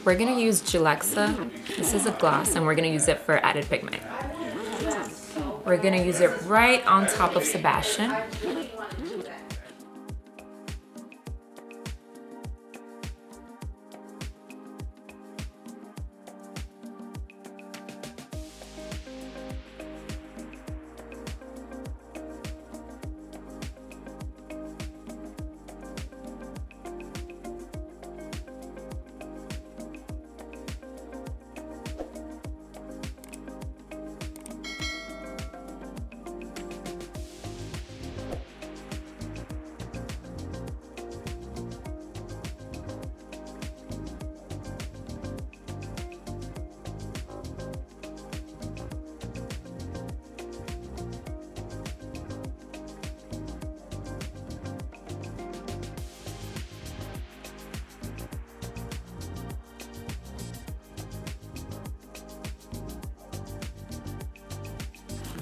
We're gonna use Luxe. This is a gloss and we're gonna use it for added pigment. We're gonna use it right on top of Sebastian.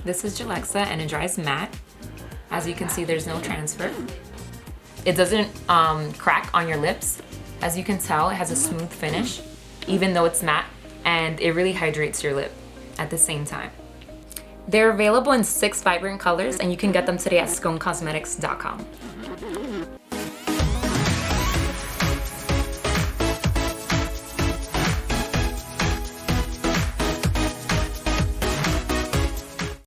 This is Luxe and it dries matte. As you can see, there's no transfer. It doesn't crack on your lips. As you can tell, it has a smooth finish, even though it's matte, and it really hydrates your lip at the same time. They're available in 6 vibrant colors and you can get them today at sconecosmetics.com.